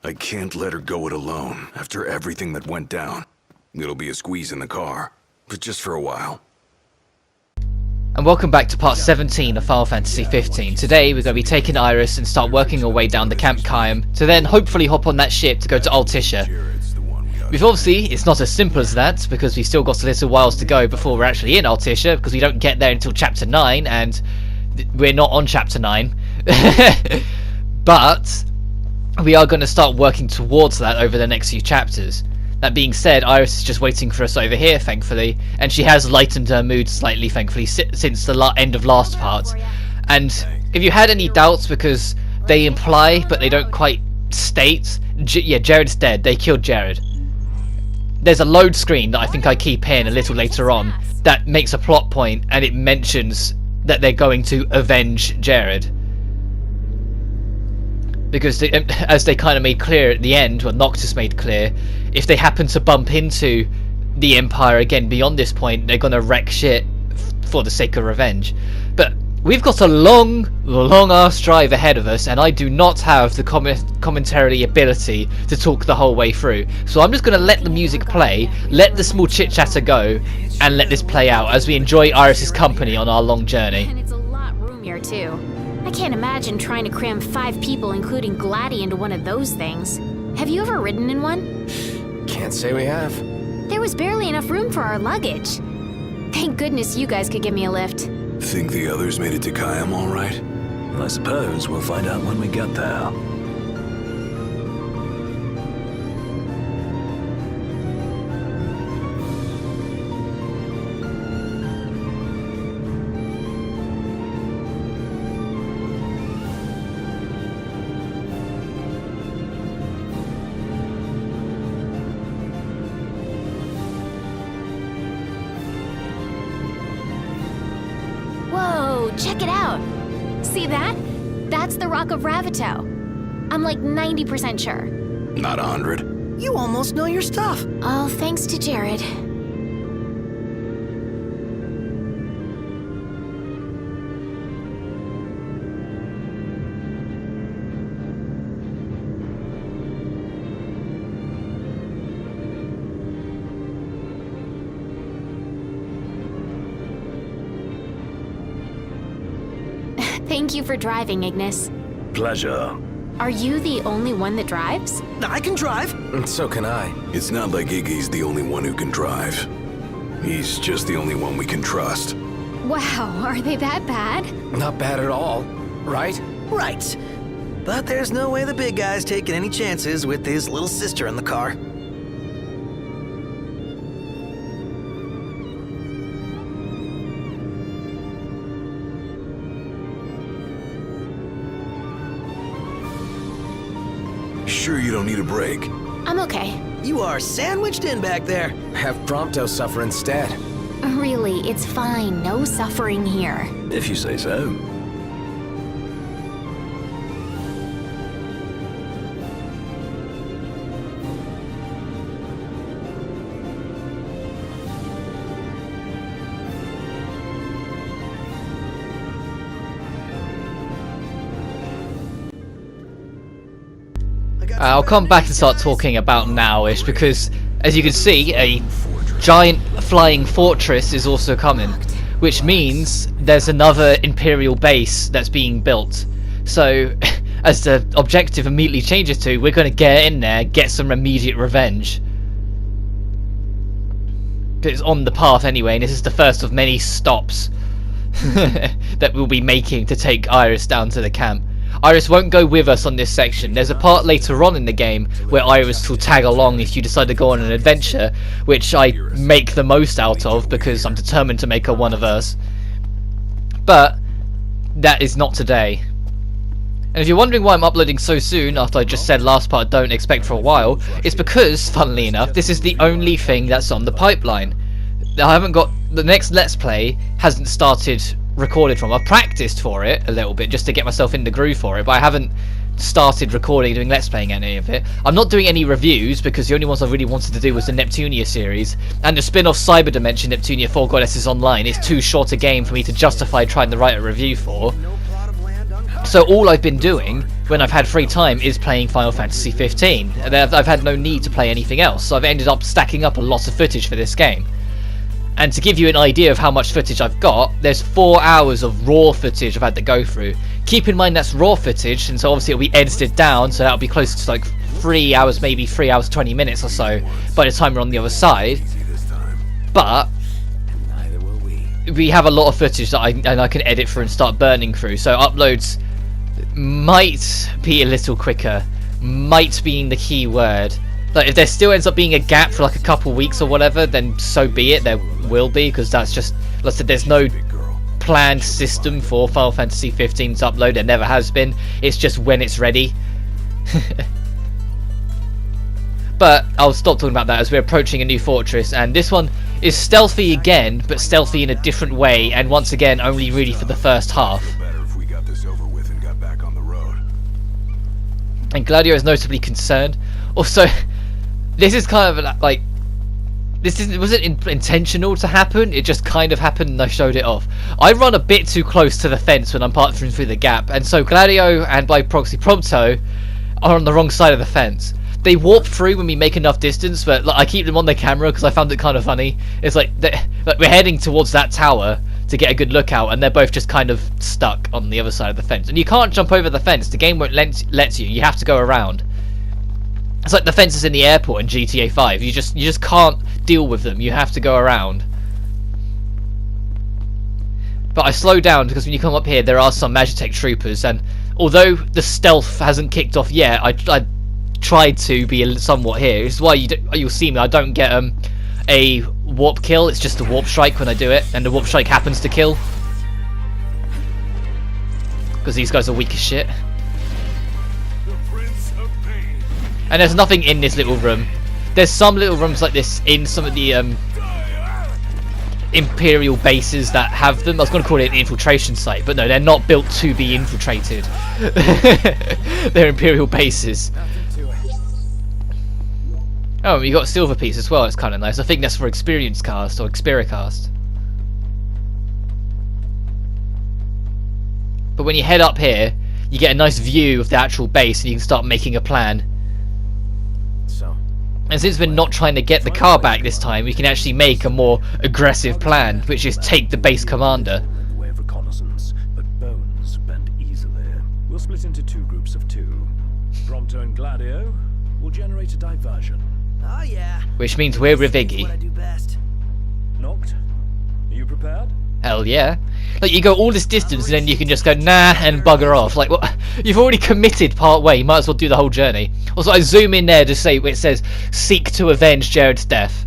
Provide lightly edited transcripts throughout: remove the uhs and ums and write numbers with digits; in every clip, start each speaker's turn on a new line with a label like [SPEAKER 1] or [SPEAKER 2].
[SPEAKER 1] I can't let her go it alone after everything that went down. It'll be a squeeze in the car, but just for a while.
[SPEAKER 2] And welcome back to part 17 of Final Fantasy 15. Today we're going to be taking Iris and start working our way down to Camp Kaim to then hopefully hop on that ship to go to Altissia. But obviously it's not as simple as that, because we've still got a little whiles to go before we're actually in Altissia, because we don't get there until chapter 9 and we're not on chapter 9. But we are going to start working towards that over the next few chapters. That being said, Iris is just waiting for us over here, thankfully, and she has lightened her mood slightly, thankfully, since the end of last part. And if you had any doubts, because they imply, but they don't quite state, yeah, Jared's dead. They killed Jared. There's a load screen that I think I keep in a little later on that makes a plot point, and it mentions that they're going to avenge Jared. Because as they kind of made clear at the end, or Noctis made clear, if they happen to bump into the Empire again beyond this point, they're going to wreck shit for the sake of revenge. But we've got a long ass drive ahead of us, and I do not have the commentary ability to talk the whole way through. So I'm just going to let the music play, let the small chit-chatter go, and let this play out as we enjoy Iris's company on our long journey.
[SPEAKER 3] And it's a lot roomier too. I can't imagine trying to cram 5 people, including Gladdy, into one of those things. Have you ever ridden in one?
[SPEAKER 4] Can't say we have.
[SPEAKER 3] There was barely enough room for our luggage. Thank goodness you guys could give me a lift.
[SPEAKER 1] Think the others made it to Kaim all right?
[SPEAKER 5] Well, I suppose we'll find out when we get there.
[SPEAKER 3] Whoa, check it out. See that? That's the Rock of Ravito. I'm like 90% sure.
[SPEAKER 1] Not 100.
[SPEAKER 4] You almost know your stuff.
[SPEAKER 3] All thanks to Jared. Thank you for driving, Ignis.
[SPEAKER 5] Pleasure.
[SPEAKER 3] Are you the only one that drives?
[SPEAKER 4] I can drive. And so can I.
[SPEAKER 1] It's not like Iggy's the only one who can drive. He's just the only one we can trust.
[SPEAKER 3] Wow, are they that bad?
[SPEAKER 4] Not bad at all, right? Right. But there's no way the big guy's taking any chances with his little sister in the car.
[SPEAKER 1] Sure you don't need a break?
[SPEAKER 3] I'm okay.
[SPEAKER 4] You are sandwiched in back there. Have Prompto suffer instead.
[SPEAKER 3] Really, it's fine. No suffering here.
[SPEAKER 5] If you say so.
[SPEAKER 2] I'll come back and start talking about now-ish, because as you can see, a giant flying fortress is also coming, which means there's another Imperial base that's being built. So as the objective immediately changes to, we're going to get in there, get some immediate revenge. It's on the path anyway, and this is the first of many stops that we'll be making to take Iris down to the camp. Iris won't go with us on this section. There's a part later on in the game where Iris will tag along if you decide to go on an adventure, which I make the most out of because I'm determined to make her one of us. But that is not today. And if you're wondering why I'm uploading so soon after I just said last part don't expect for a while, it's because, funnily enough, this is the only thing that's on the pipeline. I haven't got... the next Let's Play hasn't started recorded from. I've practiced for it a little bit just to get myself in the groove for it, but I haven't started recording, doing Let's Playing any of it. I'm not doing any reviews because the only ones I really wanted to do was the Neptunia series, and the spin-off Cyber Dimension Neptunia 4 Goddesses Online is too short a game for me to justify trying to write a review for. So all I've been doing when I've had free time is playing Final Fantasy 15, and I've had no need to play anything else, so I've ended up stacking up a lot of footage for this game. And to give you an idea of how much footage I've got, there's 4 hours of raw footage I've had to go through. Keep in mind that's raw footage, and so obviously it'll be edited down, so that'll be closer to like 3 hours, maybe 3 hours 20 minutes or so by the time we're on the other side. But we have a lot of footage that I can edit through and start burning through, so uploads might be a little quicker. Might being the key word. Like, if there still ends up being a gap for like a couple weeks or whatever, then so be it. There will be, because that's just, like I said, there's no planned system for Final Fantasy 15's upload. There never has been. It's just when it's ready. But I'll stop talking about that as we're approaching a new fortress, and this one is stealthy again, but stealthy in a different way, and once again only really for the first half.
[SPEAKER 1] Better if we got this over with and got back on the road.
[SPEAKER 2] And Gladio is notably concerned. Also, this is kind of like, wasn't intentional to happen, it just kind of happened and I showed it off. I run a bit too close to the fence when I'm passing through the gap, and so Gladio and by proxy Prompto are on the wrong side of the fence. They warp through when we make enough distance, but like, I keep them on the camera because I found it kind of funny. It's like we're heading towards that tower to get a good look out, and they're both just kind of stuck on the other side of the fence. And you can't jump over the fence, the game won't let you, you have to go around. It's like the fences in the airport in GTA 5, you just can't deal with them, you have to go around. But I slow down because when you come up here there are some Magitech troopers, and although the stealth hasn't kicked off yet, I tried to be somewhat here. This is why you'll see me, I don't get a warp kill, it's just a warp strike when I do it, and the warp strike happens to kill. Because these guys are weak as shit. And there's nothing in this little room. There's some little rooms like this in some of the Imperial bases that have them. I was going to call it an infiltration site, but no, they're not built to be infiltrated. They're Imperial bases. Oh, you got a silver piece as well, it's kind of nice. I think that's for experience cast, or Xpericast. But when you head up here, you get a nice view of the actual base, and you can start making a plan. And since we're not trying to get the car back this time, we can actually make a more aggressive plan, which is take the base commander.
[SPEAKER 5] Way of reconnaissance, but bones bend easily. We'll split into 2 groups of 2. Prompto and Gladio will generate a diversion.
[SPEAKER 4] Oh yeah.
[SPEAKER 2] Which means we're with
[SPEAKER 4] What I
[SPEAKER 2] Iggy.
[SPEAKER 4] do best.
[SPEAKER 5] Noct, are you prepared?
[SPEAKER 2] Hell yeah. Like, you go all this distance and then you can just go nah and bugger off. Like, what? You've already committed part way, you might as well do the whole journey. Also, I zoom in there to say where it says seek to avenge Jared's death,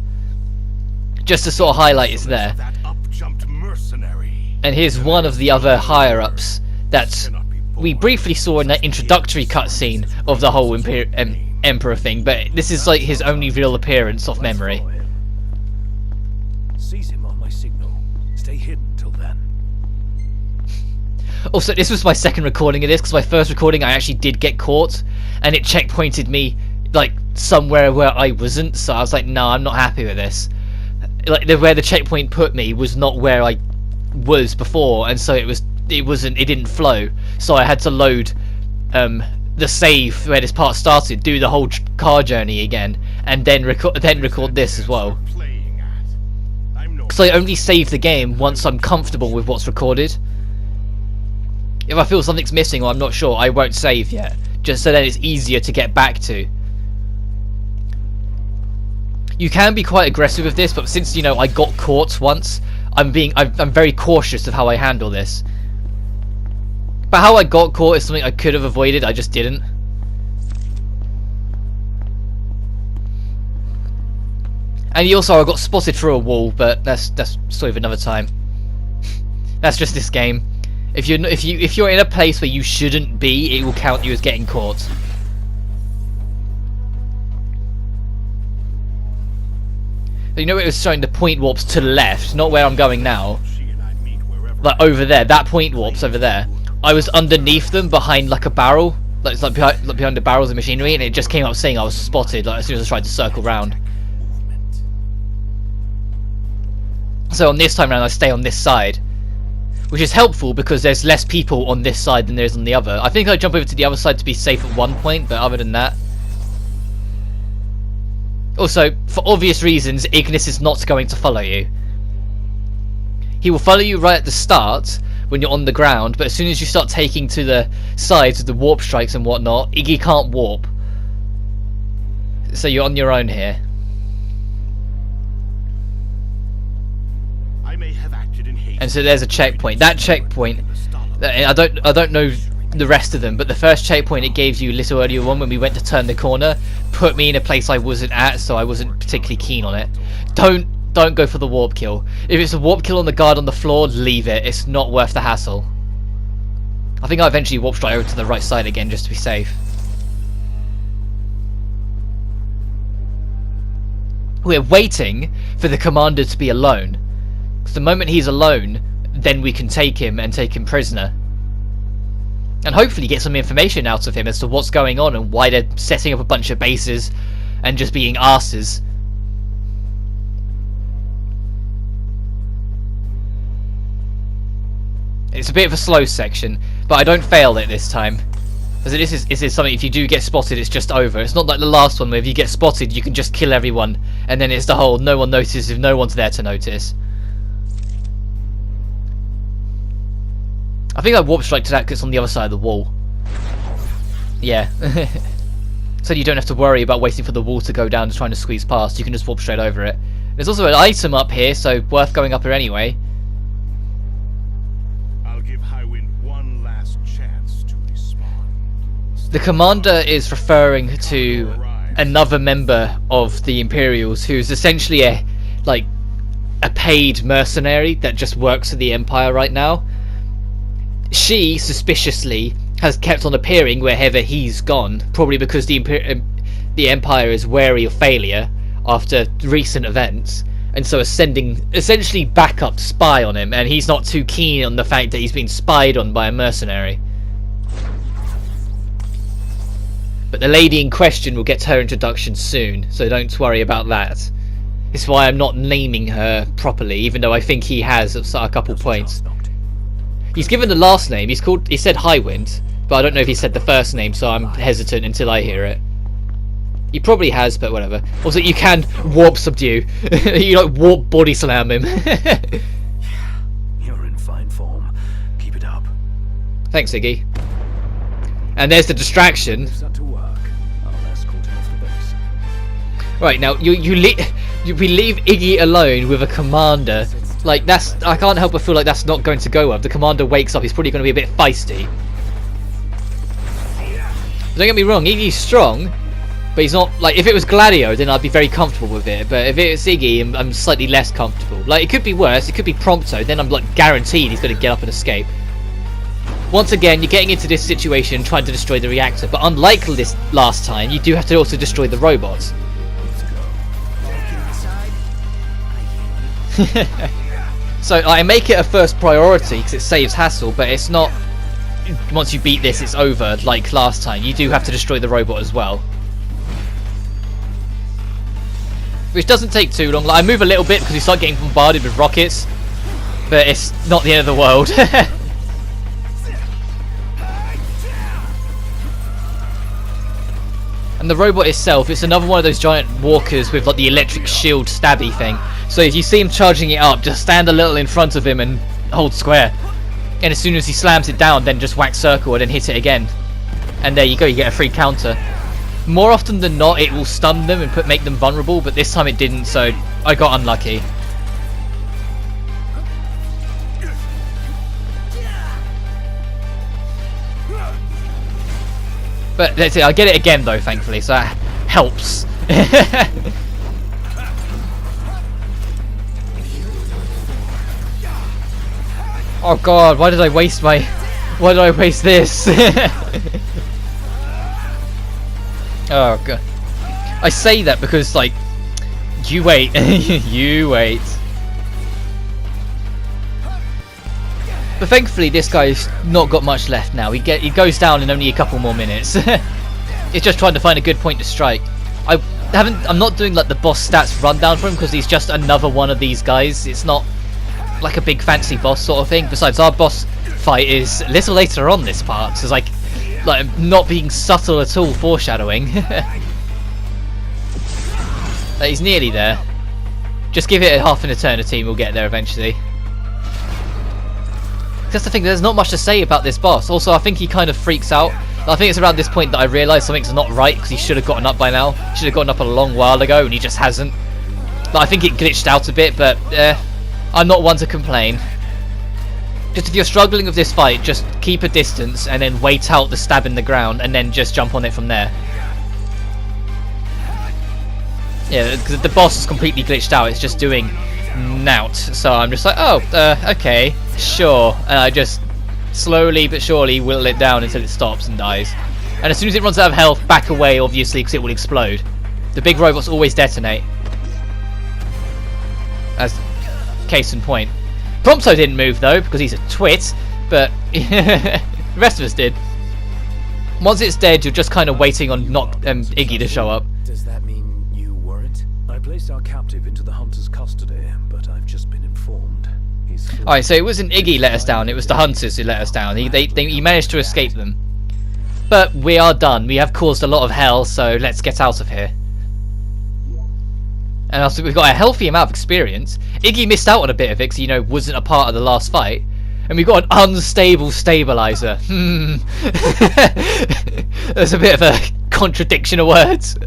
[SPEAKER 2] just to sort of highlight it's there.
[SPEAKER 1] That up-jumped mercenary.
[SPEAKER 2] And here's one of the other higher-ups that we briefly saw in that introductory cutscene of the whole Emperor thing, but this is like his only real appearance off memory.
[SPEAKER 5] Seize him on my signal. Stay hidden till then.
[SPEAKER 2] Also, this was my second recording of this, because my first recording I actually did get caught, and it checkpointed me like somewhere where I wasn't, so I was like, no, I'm not happy with this. Like, where the checkpoint put me was not where I was before, and so it didn't flow, so I had to load the save where this part started, do the whole car journey again, and then record this as well. So I only save the game once I'm comfortable with what's recorded. If I feel something's missing or I'm not sure, I won't save yet, just so that it's easier to get back to. You can be quite aggressive with this, but since, you know, I got caught once, I'm very cautious of how I handle this. But how I got caught is something I could have avoided, I just didn't. And also I got spotted through a wall, but that's sort of another time. That's just this game. If you're in a place where you shouldn't be, it will count you as getting caught. But you know, it was showing the point warps to the left, not where I'm going now. Like over there, that point warps over there. I was underneath them, behind like a barrel, like it's like behind the barrels of machinery, and it just came up saying I was spotted. Like as soon as I tried to circle round. So on this time round, I stay on this side. which is helpful because there's less people on this side than there is on the other. I think I jump over to the other side to be safe at one point, but other than that. Also, for obvious reasons, Ignis is not going to follow you. He will follow you right at the start when you're on the ground, but as soon as you start taking to the sides with the warp strikes and whatnot, Iggy can't warp. So you're on your own here.
[SPEAKER 6] I may have acted in haste.
[SPEAKER 2] And so there's a checkpoint. That checkpoint, I don't know the rest of them, but the first checkpoint it gave you a little earlier on when we went to turn the corner put me in a place I wasn't at, so I wasn't particularly keen on it. Don't go for the warp kill. If it's a warp kill on the guard on the floor, leave it. It's not worth the hassle. I think I'll eventually warp straight over to the right side again just to be safe. We're waiting for the commander to be alone. Because the moment he's alone, then we can take him and take him prisoner. And hopefully get some information out of him as to what's going on and why they're setting up a bunch of bases and just being arses. It's a bit of a slow section, but I don't fail it this time. Because this is something, if you do get spotted, it's just over. It's not like the last one where if you get spotted, you can just kill everyone. And then it's the whole no one notices if no one's there to notice. I think I warp strike to that because it's on the other side of the wall. Yeah. So you don't have to worry about waiting for the wall to go down and trying to squeeze past. You can just warp straight over it. There's also an item up here, so worth going up here anyway.
[SPEAKER 6] I'll give Highwind one last chance to respawn.
[SPEAKER 2] The commander is referring to another member of the Imperials who's essentially a paid mercenary that just works for the Empire right now. She, suspiciously, has kept on appearing wherever he's gone, probably because the Empire is wary of failure after recent events, and so is sending essentially backup spy on him, and he's not too keen on the fact that he's been spied on by a mercenary. But the lady in question will get her introduction soon, so don't worry about that. It's why I'm not naming her properly, even though I think he has at a couple points. He's given the last name. He said Highwind, but I don't know if he said the first name, so I'm hesitant until I hear it. He probably has, but whatever. Also, you can warp subdue. You warp body slam him.
[SPEAKER 5] You're in fine form. Keep it up.
[SPEAKER 2] Thanks, Iggy. And there's the distraction.
[SPEAKER 5] Leave that to work. I'll escort him off the base.
[SPEAKER 2] Right, now we leave Iggy alone with a commander. Like, I can't help but feel like that's not going to go well. The commander wakes up, he's probably going to be a bit feisty. Don't get me wrong, Iggy's strong, but he's not, like, if it was Gladio, then I'd be very comfortable with it, but if it's Iggy, I'm slightly less comfortable. Like, it could be worse, it could be Prompto, then I'm, like, guaranteed he's going to get up and escape. Once again, you're getting into this situation trying to destroy the reactor, but unlike this last time, you do have to also destroy the robots. So I make it a first priority because it saves hassle, but it's not, once you beat this it's over like last time. You do have to destroy the robot as well, which doesn't take too long. Like, I move a little bit because you start getting bombarded with rockets, but it's not the end of the world. And the robot itself, it's another one of those giant walkers with like the electric shield stabby thing. So if you see him charging it up, just stand a little in front of him and hold square. And as soon as he slams it down, then just whack circle and then hit it again. And there you go, you get a free counter. More often than not, it will stun them and make them vulnerable, but this time it didn't, so I got unlucky. But that's it, I get it again though, thankfully, so that helps. Oh god, why did I waste this? Oh god. I say that because, like, you wait. You wait. But thankfully this guy's not got much left now. He goes down in only a couple more minutes. It's just trying to find a good point to strike. I'm not doing like the boss stats rundown for him because he's just another one of these guys. It's not like a big fancy boss sort of thing. Besides, our boss fight is a little later on this part, so it's like not being subtle at all, foreshadowing. Like, he's nearly there. Just give it half an eternity and we'll get there eventually. That's the thing, there's not much to say about this boss. Also, I think he kind of freaks out. I think it's around this point that I realise something's not right, because he should have gotten up by now. Should have gotten up a long while ago, and he just hasn't. But I think it glitched out a bit, but I'm not one to complain. Just if you're struggling with this fight, just keep a distance, and then wait out the stab in the ground, and then just jump on it from there. Yeah, because the boss is completely glitched out. It's just doing nout. So I'm just like, oh, okay, sure. And I just slowly but surely whittle it down until it stops and dies. And as soon as it runs out of health, back away, obviously, because it will explode. The big robots always detonate. As case in point. Prompto didn't move though, because he's a twit, but the rest of us did. Once it's dead, you're just kind of waiting on Iggy to show up.
[SPEAKER 5] Does that mean you weren't? I placed our captive into the hunter's custody, but I've just been informed. He's
[SPEAKER 2] Alright, so it wasn't Iggy let us down, it was the hunters who let us down. He managed to escape them. But we are done. We have caused a lot of hell, so let's get out of here. And also, we've got a healthy amount of experience. Iggy missed out on a bit of it, because, you know, wasn't a part of the last fight. And we've got an unstable stabilizer. There's a bit of a contradiction of words.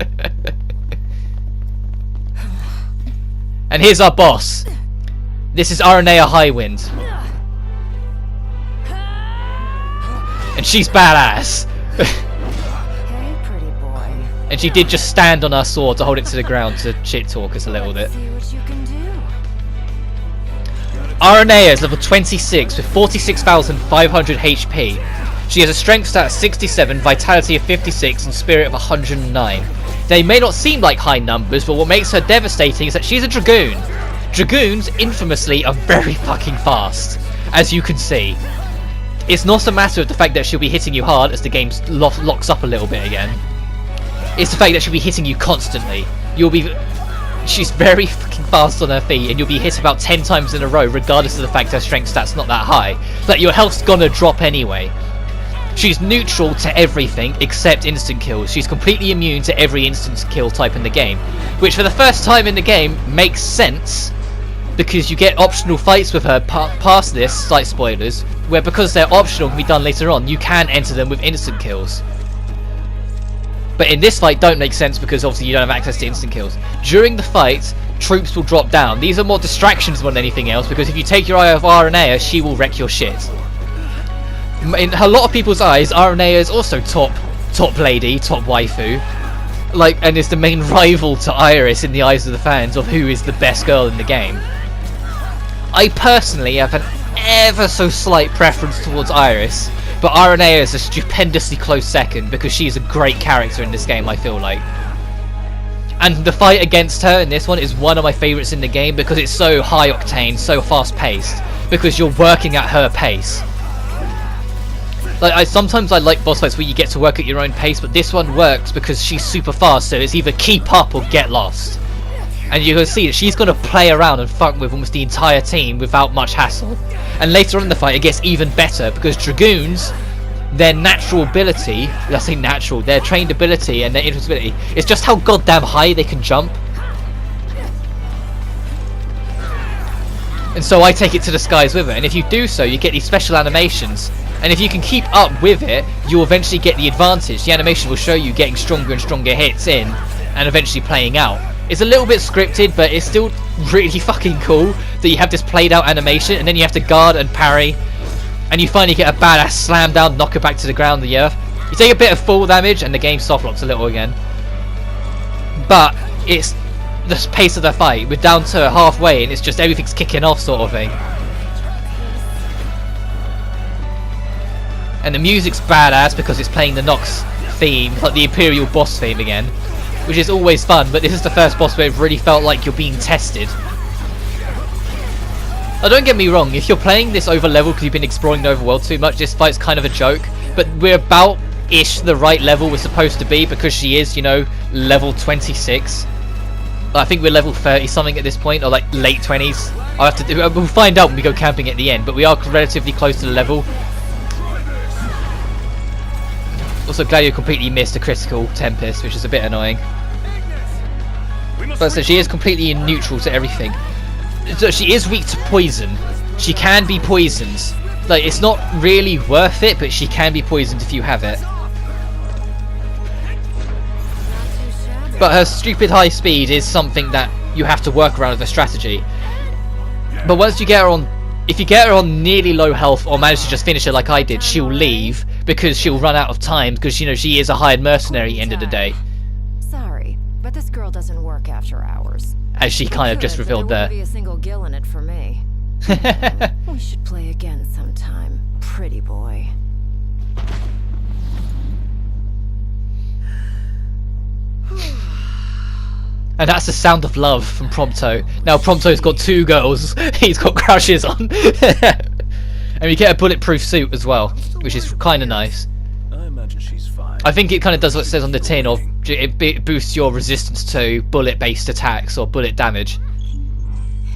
[SPEAKER 2] And here's our boss. This is Aranea Highwind. And she's badass.
[SPEAKER 7] Hey, pretty boy.
[SPEAKER 2] And she did just stand on her sword to hold it to the ground to shit talk us a little bit.
[SPEAKER 7] See what you can do.
[SPEAKER 2] Aranea is level 26 with 46,500 HP. She has a strength stat of 67, vitality of 56, and spirit of 109. They may not seem like high numbers, but what makes her devastating is that she's a Dragoon. Dragoons, infamously, are very fucking fast, as you can see. It's not a matter of the fact that she'll be hitting you hard as the game locks up a little bit again. It's the fact that she'll be hitting you constantly. She's very fucking fast on her feet, and you'll be hit about 10 times in a row, regardless of the fact her strength stat's not that high. But your health's gonna drop anyway. She's neutral to everything except instant kills. She's completely immune to every instant kill type in the game, which for the first time in the game makes sense, because you get optional fights with her past this, slight spoilers, where because they're optional can be done later on, you can enter them with instant kills. But in this fight don't make sense because obviously you don't have access to instant kills. During the fight, troops will drop down. These are more distractions more than anything else, because if you take your eye off Aranea, she will wreck your shit. In a lot of people's eyes, Aranea is also top lady, top waifu. And is the main rival to Iris in the eyes of the fans of who is the best girl in the game. I personally have an ever so slight preference towards Iris, but Aranea is a stupendously close second because she's a great character in this game, I feel like. And the fight against her in this one is one of my favourites in the game because it's so high octane, so fast paced, because you're working at her pace. Sometimes I like boss fights where you get to work at your own pace, but this one works because she's super fast, so it's either keep up or get lost. And you're going to see that she's going to play around and fuck with almost the entire team without much hassle. And later on in the fight it gets even better, because Dragoons, their natural ability, I say natural, their trained ability and their invincibility is just how goddamn high they can jump. And so I take it to the skies with it, and if you do so, you get these special animations. And if you can keep up with it, you'll eventually get the advantage. The animation will show you getting stronger and stronger hits in, and eventually playing out. It's a little bit scripted, but it's still really fucking cool that you have this played out animation, and then you have to guard and parry, and you finally get a badass slam down, knock her back to the ground, the earth. You take a bit of fall damage, and the game soft locks a little again. But it's the pace of the fight. We're down to halfway, and it's just everything's kicking off sort of thing. And the music's badass because it's playing the Nox theme, like the Imperial boss theme again, which is always fun, but this is the first boss where it really felt like you're being tested. Now don't get me wrong, if you're playing this over level because you've been exploring the overworld too much, this fight's kind of a joke, but we're about-ish the right level we're supposed to be because she is, you know, level 26. I think we're level 30 something at this point, or like late 20s. I'll have to do. We'll find out when we go camping at the end, but we are relatively close to the level. Also, Gladio completely missed a critical Tempest, which is a bit annoying. But so she is completely in neutral to everything. So she is weak to poison. She can be poisoned. Like, it's not really worth it, but she can be poisoned if you have it. But her stupid high speed is something that you have to work around with a strategy. But once you get her on, if you get her on nearly low health or manage to just finish her like I did, she'll leave because she'll run out of time because, you know, she is a hired mercenary at the end of the day.
[SPEAKER 7] Sorry, but this girl doesn't work after hours.
[SPEAKER 2] As she kind of just revealed
[SPEAKER 7] there.
[SPEAKER 2] there.
[SPEAKER 7] Wouldn't be a single gill in it for me. We should play again sometime, pretty boy.
[SPEAKER 2] And that's the sound of love from Prompto. Now Prompto's got 2 girls he's got crushes on. And we get a bulletproof suit as well, which is kind of nice.
[SPEAKER 5] I imagine she's fine.
[SPEAKER 2] I think it kind of does what it says on the tin, of it boosts your resistance to bullet-based attacks or bullet damage.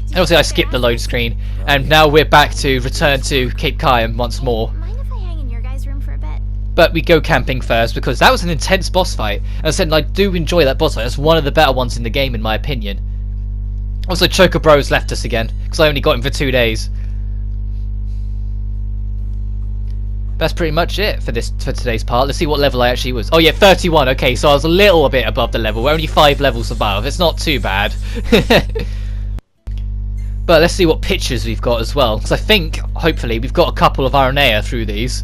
[SPEAKER 2] And obviously I skipped the load screen, and now we're back to return to Cape Cayman once more.
[SPEAKER 3] Mind if I hang in your guys' room for a bit?
[SPEAKER 2] But we go camping first because that was an intense boss fight. And I said, I do enjoy that boss fight. That's one of the better ones in the game, in my opinion. Also, Chocobro's left us again because I only got him for 2 days. That's pretty much it for today's part. Let's see what level I actually was. Oh yeah, 31. Okay, so I was a little bit above the level. We're only 5 levels above. It's not too bad. But let's see what pictures we've got as well. Because I think, hopefully, we've got a couple of Aranea through these.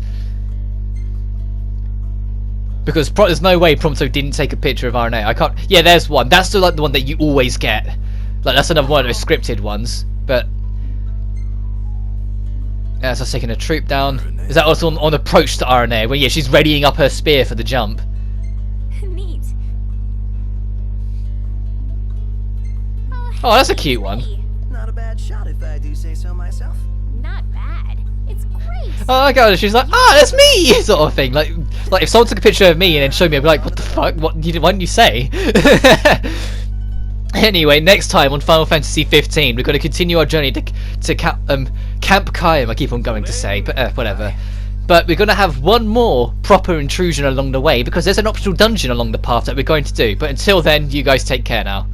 [SPEAKER 2] Because there's no way Prompto didn't take a picture of Aranea. I can't. Yeah, there's one. That's still like the one that you always get. Like, that's another one of those scripted ones. But yeah, so taking a troop down. Is that also on approach to Aranea? Well, yeah, she's readying up her spear for the jump.
[SPEAKER 3] Neat.
[SPEAKER 2] Oh, that's a cute one.
[SPEAKER 3] Hey,
[SPEAKER 4] Not a bad shot if I do say so myself.
[SPEAKER 3] not bad. It's great.
[SPEAKER 2] Oh my god, she's like, that's me, sort of thing. Like if someone took a picture of me and then showed me, I'd be like, what the fuck? Why didn't you say? Anyway, next time on Final Fantasy 15, we're going to continue our journey to Camp Cayman. I keep on going to say, but whatever. But we're going to have one more proper intrusion along the way because there's an optional dungeon along the path that we're going to do. But until then, you guys take care now.